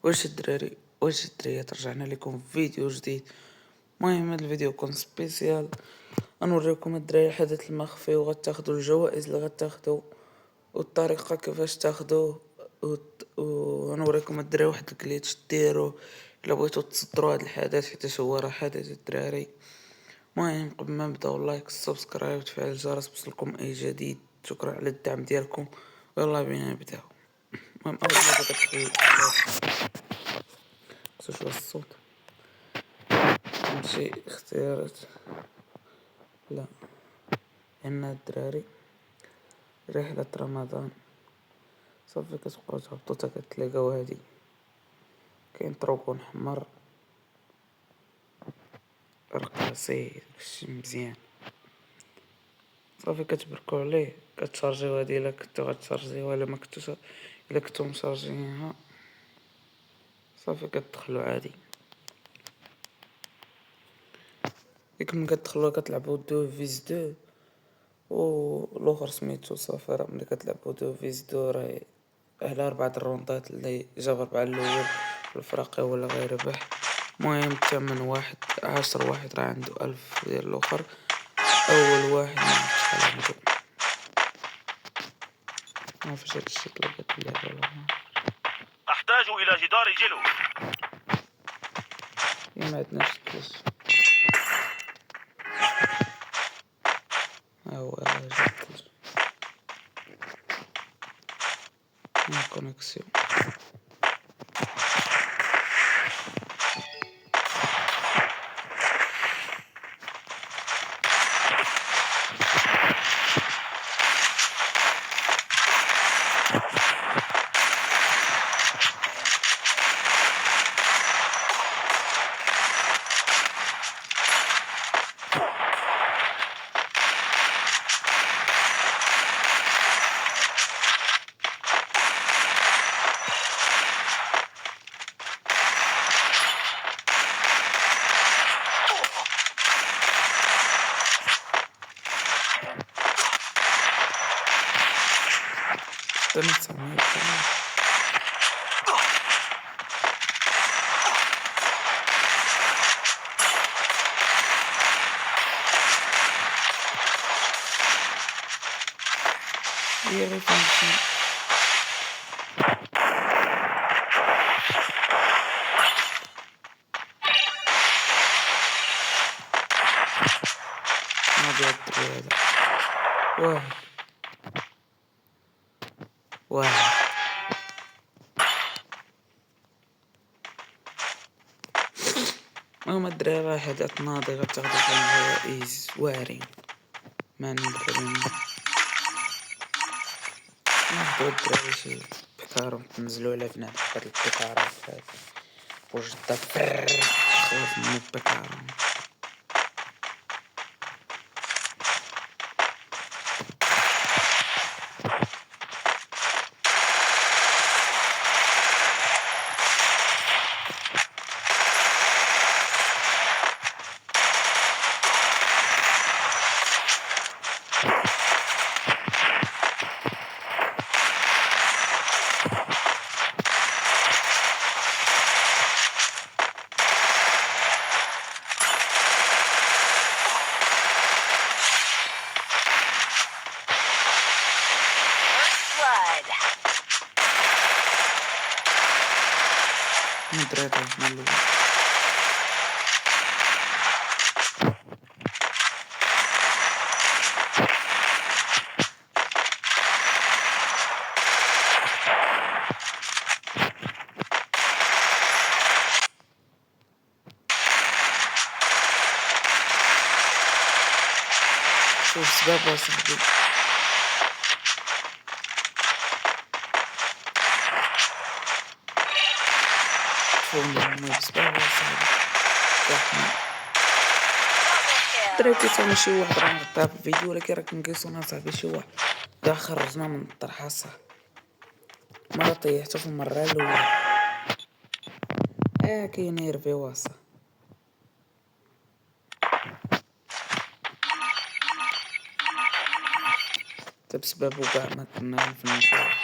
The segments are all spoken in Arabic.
واش الدراري واش الدريات رجعنا لكم في فيديو جديد. المهم هذا الفيديو يكون سبيسيال، غنوريكم الدراري الحدث المخفي وغتاخدوا الجوائز اللي غتاخدوا والطريقه كيفاش تاخدوه وغنوريكم الدراري واحد الكليتش ديرو الا بغيتو تصدروا هذا الحدث حيت هو راه حدث الدراري. المهم قبل ما نبداو لايك سبسكرايب وتفعيل الجرس بوصلكم اي جديد. شكرا على الدعم ديالكم ويلا بينا نبداو. المهم اول حاجه كتدخل شوف الصوت نمشي اختيارات لا هنا الدراري رحلة رمضان صافي كتبقاو تهبطو تا كتلاقاو هادي كاين طروكون حمر رقاصي داكشي مزيان صافي كتبركو عليه كتشارجيو هادي الا كنتو غتشارجيوها الا ما كنتوش الا كنتو مشارجينها صافي كتدخلو عادي. ديك من كتدخلو كتلعبو دو فيز دو و الاخر سميتو صافي ملي كتلعبو دو فيز دو راه على 4 الروندات اللي جاب 4 الاول الفريق هو اللي غيربح. المهم الثمن واحد 10 واحد راه عنده 1000 ديال الاخر اول واحد معرفتش شحال عنده فاش هادشي طلبت اللعبة ولا أحتاج إلى جدار جلو. ما عندناش الثلج. ها هو جا الثلج كونيكسيون. استنى ثانية هي غير فهمتني. ما بيدري هذا واحد واحد المهم الدراري راه حدث ناضي غتاخدو فيه الجوائز واعرين ما نبخلين ناخدو الدراري شي بكارهم تنزلو على بنات هاد البكارات هاد وجدة خوف من البكارهم. الدراري من الأول شوف سباب صاحبي تفهمني بسباب صاحبي الدراري كيصوني شي واحد راه غدا في الفيديو ولكن راه كنقيسونا صاحبي شي واحد دا خرجنا من الطرحة صاحبي مرة طيحتو في المرة الأولى كاين يربي واصا تا بسببو كاع ما كنا في المشوار.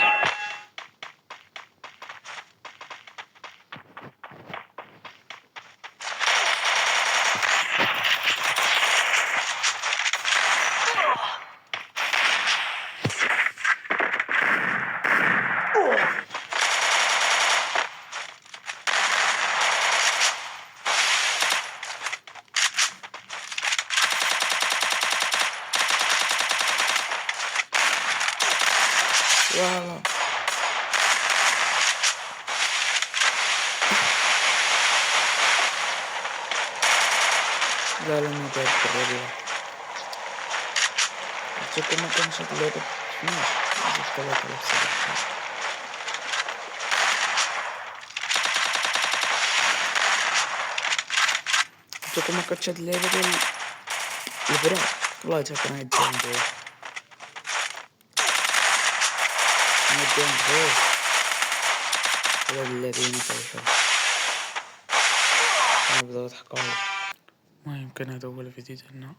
لا لا ما قاعد بالربيع قلتلكم ما كانش هاد اللعبة متفهمناش ندير 3000 سبعة قلتلكم ما كانتش هاد اللعبة ديال البرا والله تا كنعيط ندير بزاف على هاد الذين كيعيشوا بداو يضحكوا عليا. المهم كان هذا هو الفيديو ديالنا.